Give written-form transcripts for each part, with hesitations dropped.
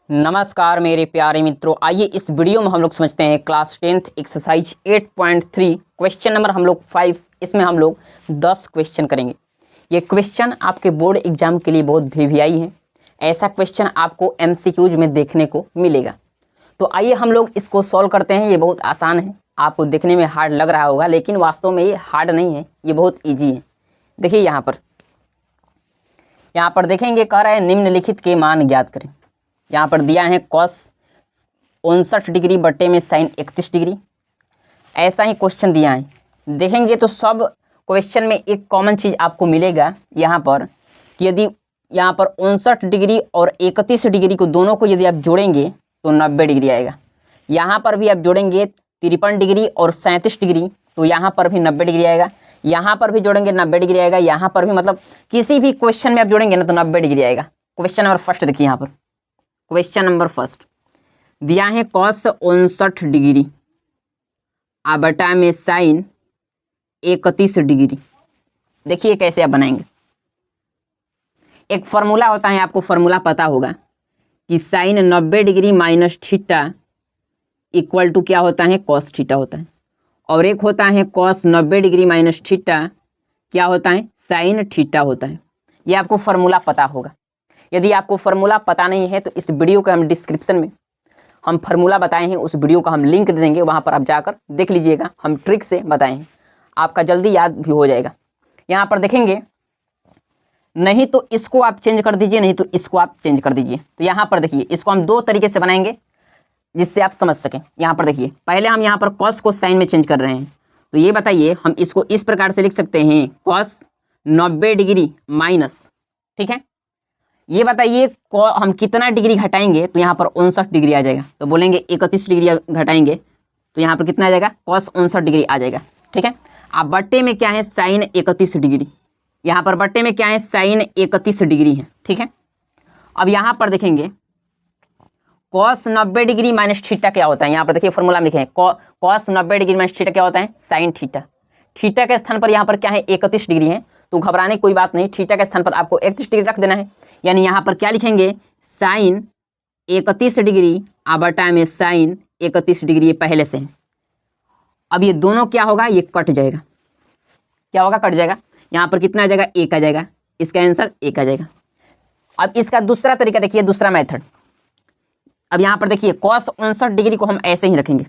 नमस्कार मेरे प्यारे मित्रों, आइए इस वीडियो में हम लोग समझते हैं class 10th exercise 8.3 question number हम लोग 5। इसमें हम लोग 10 क्वेश्चन करेंगे। ये क्वेश्चन आपके बोर्ड एग्जाम के लिए बहुत वीवीआई है। ऐसा क्वेश्चन आपको एमसीक्यूज में देखने को मिलेगा। तो आइए हम लोग इसको सॉल्व करते हैं। ये बहुत आसान है, आपको देखने में हार्ड लग रहा होगा लेकिन वास्तव में ये हार्ड नहीं है, ये बहुत ईजी है। देखिए यहाँ पर देखेंगे, कह रहा है निम्नलिखित के मान ज्ञात करें। यहाँ पर दिया है कॉस 59 डिग्री बट्टे में साइन 31 डिग्री। ऐसा ही क्वेश्चन दिया है। देखेंगे तो सब क्वेश्चन में एक कॉमन चीज़ आपको मिलेगा यहाँ पर कि यदि यहाँ पर 59 डिग्री और 31 डिग्री को दोनों को यदि आप जोड़ेंगे तो 90 डिग्री आएगा। यहाँ पर भी आप जोड़ेंगे 53 डिग्री और 37 डिग्री तो यहाँ पर भी 90 डिग्री आएगा। यहाँ पर भी जोड़ेंगे 90 डिग्री आएगा। यहाँ पर भी मतलब किसी भी क्वेश्चन में आप जोड़ेंगे ना तो 90 डिग्री आएगा। क्वेश्चन नंबर फर्स्ट देखिए, यहाँ पर क्वेश्चन नंबर फर्स्ट दिया है कॉस 59 डिग्री बटा में साइन 31 डिग्री। देखिए कैसे आप बनाएंगे। एक फार्मूला होता है, आपको फार्मूला पता होगा कि sine 90 degree minus theta equal to क्या होता है, कॉस थीटा होता है। और एक होता है कॉस 90 डिग्री माइनस थीटा क्या होता है, साइन थीटा होता है। ये आपको फार्मूला पता होगा। यदि आपको फार्मूला पता नहीं है तो इस वीडियो के हम डिस्क्रिप्शन में हम फार्मूला बताए हैं, उस वीडियो का हम लिंक दे देंगे, वहाँ पर आप जाकर देख लीजिएगा। हम ट्रिक से बताए हैं, आपका जल्दी याद भी हो जाएगा। यहाँ पर देखेंगे, नहीं तो इसको आप चेंज कर दीजिए, नहीं तो इसको आप चेंज कर दीजिए। तो यहाँ पर देखिए, इसको हम दो तरीके से बनाएंगे जिससे आप समझ सकें। यहाँ पर देखिए, पहले हम यहाँ पर कॉस को साइन में चेंज कर रहे हैं। तो ये बताइए, हम इसको इस प्रकार से लिख सकते हैं, कॉस 90 डिग्री माइनस, ठीक है। ये बताइए हम कितना डिग्री घटाएंगे तो यहाँ पर 59 डिग्री आ जाएगा। तो बोलेंगे 31 डिग्री घटाएंगे तो यहाँ पर कितना आ जाएगा, कॉस 59 डिग्री आ जाएगा, ठीक है। अब बट्टे में क्या है, साइन 31 डिग्री। यहाँ पर बट्टे में क्या है, साइन 31 डिग्री है, ठीक है। अब यहाँ पर देखेंगे कॉस 90 डिग्री माइनस थीटा क्या होता है। यहाँ पर देखिए फॉर्मूला में लिखे हैं कॉस 90 डिग्री माइनस थीटा क्या होता है, साइन थीटा। थीटा के स्थान पर यहाँ पर क्या है, 31 डिग्री है। तो घबराने की कोई बात नहीं, थीटा के स्थान पर आपको 31 डिग्री रख देना है। यानी यहाँ पर क्या लिखेंगे, साइन 31 डिग्री बटा में साइन 31 डिग्री, ये पहले से है। अब ये दोनों क्या होगा, ये कट जाएगा। क्या होगा, कट जाएगा। यहाँ पर कितना आ जाएगा, 1 आ जाएगा। इसका आंसर 1 आ जाएगा। अब इसका दूसरा तरीका देखिए, दूसरा मेथड। अब यहाँ पर देखिए, कॉस 59 डिग्री को हम ऐसे ही रखेंगे,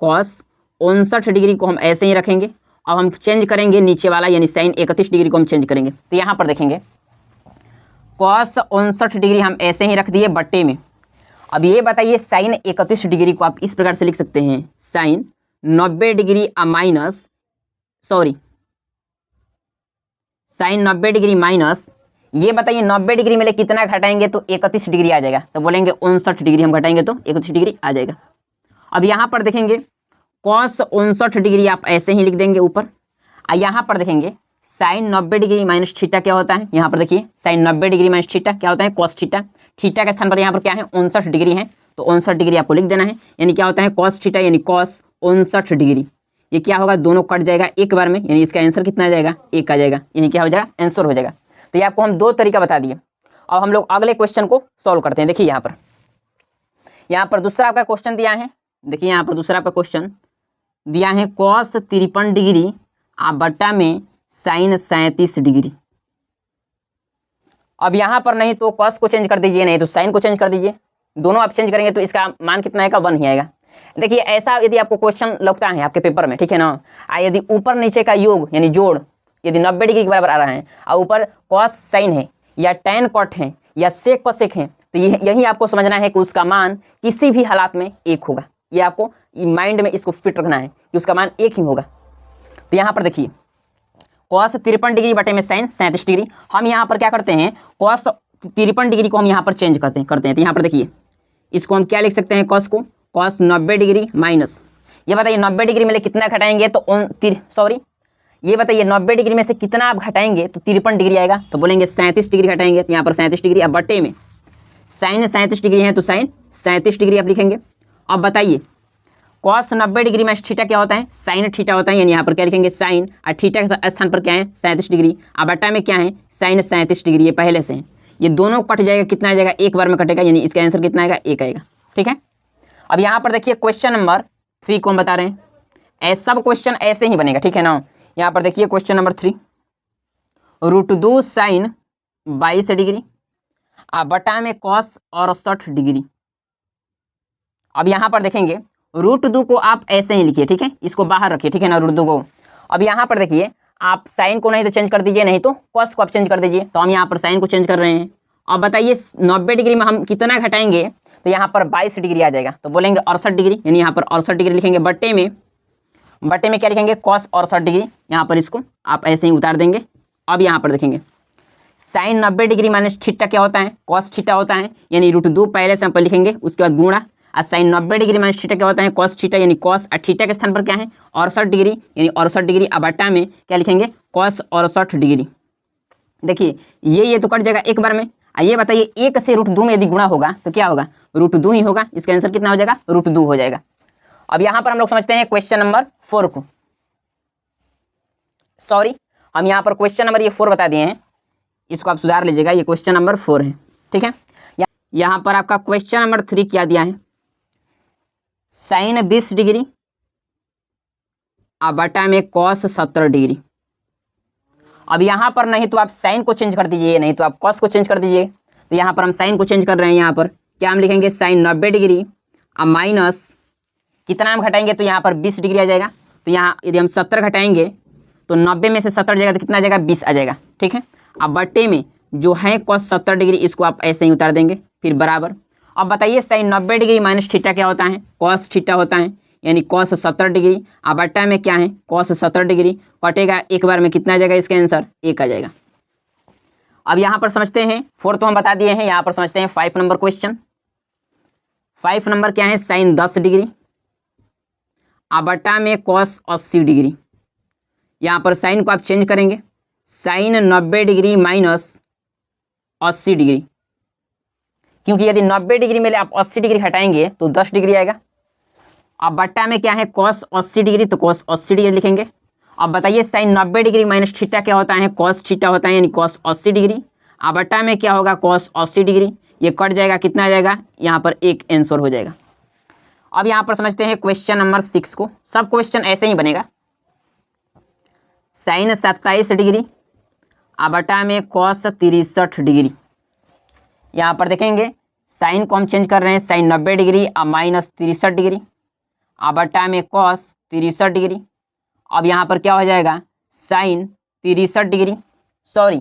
कॉस 59 डिग्री को हम ऐसे ही रखेंगे। अब हम चेंज करेंगे नीचे वाला, यानी साइन 31 डिग्री को हम चेंज करेंगे। तो यहाँ पर देखेंगे कॉस 59 डिग्री हम ऐसे ही रख दिए बट्टे में। अब ये बताइए, साइन 31 डिग्री को आप इस प्रकार से लिख सकते हैं, sine 90 degree minus sine 90 degree minus, ये बताइए 90 डिग्री में कितना घटाएंगे तो 31 डिग्री आ जाएगा। तो बोलेंगे 59 डिग्री हम घटाएंगे तो 31 डिग्री आ जाएगा। अब यहाँ पर देखेंगे कॉस 59 डिग्री आप ऐसे ही लिख देंगे ऊपर। यहाँ पर देखेंगे साइन 90 डिग्री माइनस थीटा क्या होता है। यहाँ पर देखिए, साइन 90 डिग्री माइनस थीटा क्या होता है, कॉस थीटा। थीटा के स्थान पर यहाँ पर क्या है, 59 डिग्री है। तो 59 डिग्री आपको लिख देना है। यानी क्या होता है, कॉस थीटा यानी कॉस 59 डिग्री। ये क्या होगा, दोनों कट जाएगा एक बार में, यानी इसका आंसर कितना आ जाएगा, 1 आ जाएगा। यानी क्या हो जाएगा, आंसर हो जाएगा। तो ये आपको हम दो तरीका बता दिए। अब हम लोग अगले क्वेश्चन को सॉल्व करते हैं। देखिए यहाँ पर दूसरा आपका क्वेश्चन दिया है। देखिए यहाँ पर दूसरा आपका क्वेश्चन दिया है, कॉस 53 डिग्री बट्टा में साइन 37 डिग्री। अब यहाँ पर नहीं तो कॉस को चेंज कर दीजिए, नहीं तो साइन को चेंज कर दीजिए। दोनों आप चेंज करेंगे तो इसका मान कितना आएगा, 1 ही आएगा। देखिए ऐसा यदि आपको क्वेश्चन लगता है आपके पेपर में, ठीक है ना, यदि ऊपर नीचे का योग यानी जोड़ यदि 90 डिग्री के बराबर आ रहा है और ऊपर कॉस साइन है या टैन कॉट है या सेक कोसेक है, तो यही आपको समझना है कि उसका मान किसी भी हालात में 1 होगा। ये आपको माइंड में इसको फिट रखना है कि उसका मान 1 ही होगा। तो यहाँ पर देखिए, कॉस 53 डिग्री बटे में साइन 37 डिग्री। हम यहाँ पर क्या करते हैं, कॉस 53 डिग्री को हम यहाँ पर चेंज करते हैं। तो यहाँ पर देखिए, इसको हम क्या लिख सकते हैं, कॉस को कॉस 90 डिग्री माइनस, ये बताइए 90 डिग्री में कितना घटाएंगे तो ये बताइए 90 डिग्री में से कितना आप घटाएंगे तो 53 डिग्री आएगा। तो बोलेंगे 37 डिग्री घटाएंगे। तो यहाँ पर 37 डिग्री। अब बटे में साइन 37 डिग्री है तो साइन 37 डिग्री आप लिखेंगे। अब बताइए कॉस 90 डिग्री में थीटा क्या होता है, साइन थीटा होता है। यानी यहाँ पर क्या लिखेंगे, साइन और थीटा के स्थान पर क्या है, 37 डिग्री। अब बटा में क्या है, साइन 37 डिग्री, ये पहले से है। ये दोनों कट जाएगा, कितना आ जाएगा, एक बार में कटेगा, यानी इसका आंसर कितना आएगा, एक आएगा। ठीक है, अब यहाँ पर देखिए क्वेश्चन नंबर 3 को हम बता रहे हैं, सब क्वेश्चन ऐसे ही बनेगा। ठीक है ना, यहाँ पर देखिए क्वेश्चन नंबर 3, √2 साइन 22 डिग्री बटा में कॉस 68 डिग्री। अब यहाँ पर देखेंगे √2 को आप ऐसे ही लिखिए, ठीक है, इसको बाहर रखिए, ठीक है ना, √2 को। अब यहाँ पर देखिए आप साइन को नहीं तो चेंज कर दीजिए, नहीं तो कॉस को आप चेंज कर दीजिए। तो हम यहाँ पर साइन को चेंज कर रहे हैं। अब बताइए 90 डिग्री में हम कितना घटाएंगे, तो यहाँ पर 22 डिग्री आ जाएगा, तो बोलेंगे 68 डिग्री, यानी यहाँ पर 68 डिग्री लिखेंगे। बट्टे में क्या लिखेंगे, कॉस 68 डिग्री, यहाँ पर इसको आप ऐसे ही उतार देंगे। अब यहाँ पर देखेंगे साइन 90 डिग्री माइनस थीटा क्या होता है, कॉस थीटा होता है, यानी √2 पहले से हम पर लिखेंगे, उसके बाद गुणा, और साइन 90 डिग्री माइनस थीटा क्या होता है, कॉस थीटा, यानी कॉस, और थीटा के स्थान पर क्या है 68 डिग्री, यानी 68 डिग्री। अब बट्टा में क्या लिखेंगे, कॉस 68 डिग्री। देखिए ये तो कट जाएगा एक बार में। ये बताइए 1 से √2 में यदि गुणा होगा तो क्या होगा, √2 ही होगा, इसका आंसर कितना हो जाएगा, √2 हो जाएगा। अब यहाँ पर हम लोग समझते हैं क्वेश्चन नंबर 4 को, सॉरी हम यहाँ पर क्वेश्चन नंबर ये 4 बता दिए हैं, इसको आप सुधार लीजिएगा, ये क्वेश्चन नंबर 4 है। ठीक है, यहाँ पर आपका क्वेश्चन नंबर 3 क्या दिया है, साइन 20 डिग्री बटा में कॉस 70 डिग्री। अब यहाँ पर नहीं तो आप साइन को चेंज कर दीजिए, नहीं तो आप कॉस को चेंज कर दीजिए। तो यहाँ पर हम साइन को चेंज कर रहे हैं, यहाँ पर क्या हम लिखेंगे, साइन 90 डिग्री माइनस कितना हम घटाएंगे, तो यहाँ पर 20 डिग्री आ जाएगा। तो यहाँ यदि हम 70 घटाएंगे तो 90 में से 70 जाएगा तो कितना आ जाएगा, 20 आ जाएगा। ठीक है, अब बट्टे में जो है कॉस 70 डिग्री, इसको आप ऐसे ही उतार देंगे, फिर बराबर। अब बताइए साइन 90 डिग्री माइनस थीटा क्या होता है, कॉस थीटा होता है, यानी कॉस 70 डिग्री। अब बट्टा में क्या है, कॉस 70 डिग्री, कटेगा एक बार में, कितना आ जाएगा, इसका आंसर 1 आ जाएगा। अब यहाँ पर समझते हैं 4 तो हम बता दिए हैं, यहाँ पर समझते हैं 5 नंबर क्वेश्चन। 5 नंबर क्या है, साइन 10 डिग्री बट्टा में कॉस 80 डिग्री। यहाँ पर साइन को आप चेंज करेंगे, साइन 90 डिग्री माइनस 80 डिग्री, क्योंकि यदि 90 डिग्री में आप 80 डिग्री हटाएंगे तो 10 डिग्री आएगा। अब बट्टा में क्या है, कॉस 80 डिग्री, तो कॉस 80 डिग्री लिखेंगे। अब बताइए साइन 90 डिग्री माइनस थीटा क्या होता है, कॉस थीटा होता है, यानी कॉस 80 डिग्री। अब बट्टा में क्या होगा, कॉस 80 डिग्री, ये कट जाएगा, कितना आ जाएगा, यहाँ पर 1 आंसर हो जाएगा। अब यहाँ पर समझते हैं क्वेश्चन नंबर 6 को, सब क्वेश्चन ऐसे ही बनेगा। साइन 27 डिग्री बट्टा में कॉस 63 डिग्री। यहाँ पर देखेंगे साइन को हम चेंज कर रहे हैं, साइन 90 डिग्री माइनस 63 डिग्री बट्टा में कॉस 63 डिग्री। अब यहाँ पर क्या हो जाएगा, साइन 63 डिग्री, सॉरी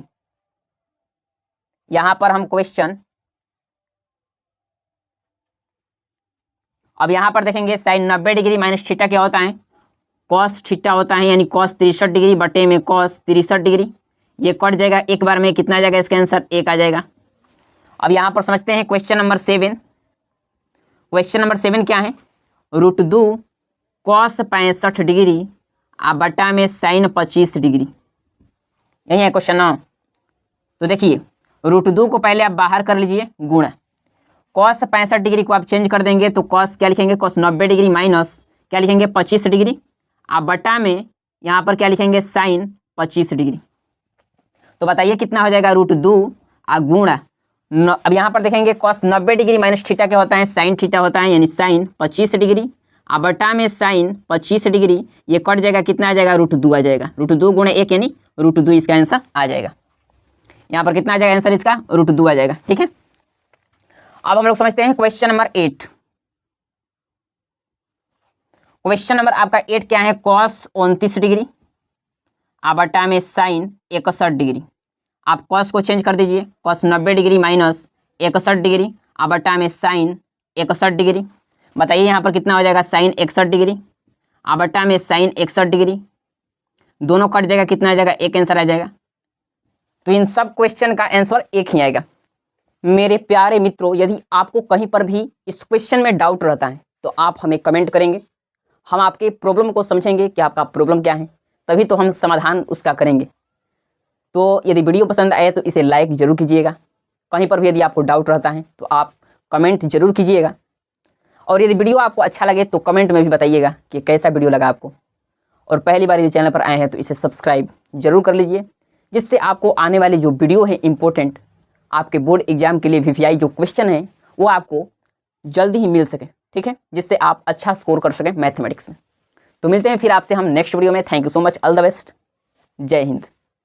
यहाँ पर हम क्वेश्चन, अब यहाँ पर देखेंगे साइन 90 डिग्री माइनस थीटा क्या होता है, कॉस थीटा होता है, यानी कॉस 63 डिग्री बटे में कॉस 63 डिग्री, ये कट जाएगा एक बार में, कितना आ जाएगा, इसका आंसर 1 आ जाएगा। अब यहाँ पर समझते हैं क्वेश्चन नंबर 7। क्वेश्चन नंबर 7 क्या है, √2 कॉस 65 डिग्री बट्टा में साइन 25 डिग्री। यही है क्वेश्चन ना। तो देखिए √2 को पहले आप बाहर कर लीजिए, गुणा, कॉस 65 डिग्री को आप चेंज कर देंगे, तो कॉस क्या लिखेंगे, कॉस 90 डिग्री माइनस क्या लिखेंगे, 25 डिग्री। आप बट्टा में यहाँ पर क्या लिखेंगे, साइन 25 डिग्री। तो बताइए कितना हो जाएगा, √2 गुणा, अब यहाँ पर देखेंगे कॉस 90 डिग्री माइनस थीटा क्या होता है, साइन थीटा होता है, यानी साइन 25 डिग्री बट्टा में साइन 25 डिग्री, ये कट जाएगा, कितना आ जाएगा, √2 आ जाएगा। √2 गुणे 1 यानी √2, इसका आंसर आ जाएगा। यहाँ पर कितना आ जाएगा आंसर इसका, √2 आ जाएगा। ठीक है, अब हम लोग समझते हैं क्वेश्चन नंबर 8। क्वेश्चन नंबर आपका 8 क्या है, कॉस 29 डिग्री बट्टा में साइन 61 डिग्री। आप कॉस को चेंज कर दीजिए, कॉस 90 डिग्री माइनस 61 डिग्री बट्टा में साइन 61 डिग्री। बताइए यहाँ पर कितना हो जाएगा, साइन 61 डिग्री बट्टा में साइन 61 डिग्री, दोनों कट जाएगा, कितना आ जाएगा, 1 आंसर आ जाएगा। तो इन सब क्वेश्चन का आंसर 1 ही आएगा। मेरे प्यारे मित्रों, यदि आपको कहीं पर भी इस क्वेश्चन में डाउट रहता है तो आप हमें कमेंट करेंगे, हम आपके प्रॉब्लम को समझेंगे कि आपका प्रॉब्लम क्या है, तभी तो हम समाधान उसका करेंगे। तो यदि वीडियो पसंद आए तो इसे लाइक ज़रूर कीजिएगा। कहीं पर भी यदि आपको डाउट रहता है तो आप कमेंट ज़रूर कीजिएगा, और यदि वीडियो आपको अच्छा लगे तो कमेंट में भी बताइएगा कि कैसा वीडियो लगा आपको। और पहली बार यदि चैनल पर आए हैं तो इसे सब्सक्राइब जरूर कर लीजिए, जिससे आपको आने वाली जो वीडियो है इम्पोर्टेंट आपके बोर्ड एग्जाम के लिए VVI जो क्वेश्चन है वो आपको जल्दी ही मिल सके, ठीक है, जिससे आप अच्छा स्कोर कर सकें मैथमेटिक्स में। तो मिलते हैं फिर आपसे हम नेक्स्ट वीडियो में। Thank you so much, all the best, जय हिंद।